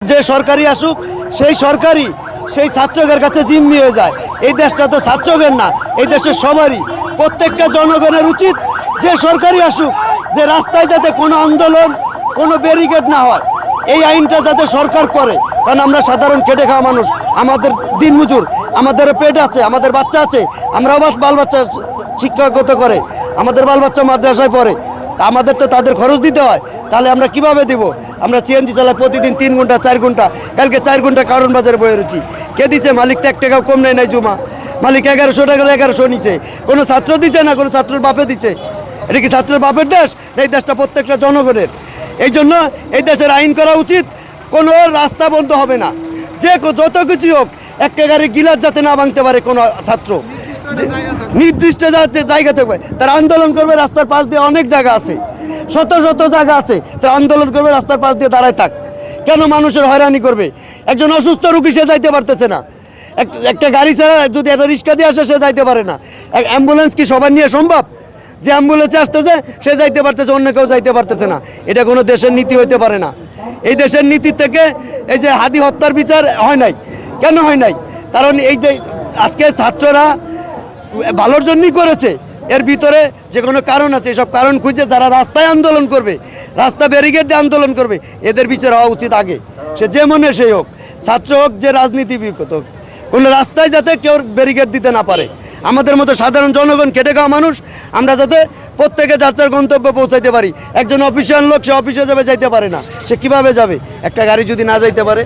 যে সরকারি আসুক সেই সরকারি সেই ছাত্রদের কাছে জিম্মি হয়ে যায়। এই দেশটা তো ছাত্রদের না, এই দেশের সবারই, প্রত্যেকটা জনগণের উচিত যে সরকারি আসুক, যে রাস্তায় যাতে কোনো আন্দোলন, কোনো ব্যারিকেড না হয়, এই আইনটা যাতে সরকার করে। কারণ আমরা সাধারণ খেটে খাওয়া মানুষ, আমাদের দিনমজুর, আমাদের পেট আছে, আমাদের বাচ্চা আছে, আমরাও বাল বাচ্চা শিক্ষকতা করে, আমাদের বাল বাচ্চা মাদ্রাসায় পড়ে, তা আমাদের তো তাদের খরচ দিতে হয়। তাহলে আমরা কিভাবে দেব? আমরা সিএনজি চালাই প্রতিদিন 3 ঘন্টা 4 ঘন্টা, কালকে 4 ঘন্টা কারণ বাজারে বয়ে রয়েছি। কে দিচ্ছে? মালিক তো 1 টাকাও কম নেয় নাই জমা, মালিক 1100 টাকা 1100 নিচ্ছে। কোনো ছাত্র দিচ্ছে না, কোনো ছাত্রের বাপে দিচ্ছে। এটা কি ছাত্রের বাপের দেশ? এই দেশটা প্রত্যেকটা জনগণের। এই জন্য এই দেশের আইন করা উচিত, কোনো রাস্তা বন্ধ হবে না, যে যত কিছু হোক, একটা গাড়ি গিলাস যাতে না ভাঙতে পারে কোনো ছাত্র, নির্দিষ্ট জায়গা থাকবে, তারা আন্দোলন করবে। রাস্তার পাশ দিয়ে অনেক জায়গা আছে, শত শত জায়গা আছে, তারা আন্দোলন করবে, রাস্তার পাশ দিয়ে দাঁড়ায় থাক। কেন মানুষের হয়রানি করবে? একজন অসুস্থ রুগী সে যাইতে পারতেছে না, একটা গাড়ি ছাড়া যদি একটা রিক্সা দিয়ে আসে সে যাইতে পারে না। অ্যাম্বুলেন্স কি সবার নিয়ে সম্ভব? যে অ্যাম্বুলেন্সে আসতেছে সে যাইতে পারতেছে, অন্য কেউ যাইতে পারতেছে না। এটা কোনো দেশের নীতি হইতে পারে না। এই দেশের নীতি থেকে এই যে হাদি হত্যার বিচার হয় নাই, কেন হয় নাই? কারণ এই যে আজকে ছাত্ররা ভালোর জন্যই করেছে, এর ভিতরে যে কোনো কারণ আছে, এসব কারণ খুঁজে যারা রাস্তায় আন্দোলন করবে, রাস্তা ব্যারিকেড দিয়ে আন্দোলন করবে, এদের বিচার হওয়া উচিত আগে। সে যে মনে সেই হোক, ছাত্র হোক, যে রাজনীতিবিদ হোক, কোনো রাস্তায় যাতে কেউ ব্যারিকেড দিতে না পারে। আমাদের মতো সাধারণ জনগণ, খেটে খাওয়া মানুষ, আমরা যাতে প্রত্যেকে যার যার গন্তব্যে পৌঁছাইতে পারি। একজন অফিসিয়াল লোক সে অফিসে যাবে, যাইতে পারে না, সে কিভাবে যাবে একটা গাড়ি যদি না যাইতে পারে?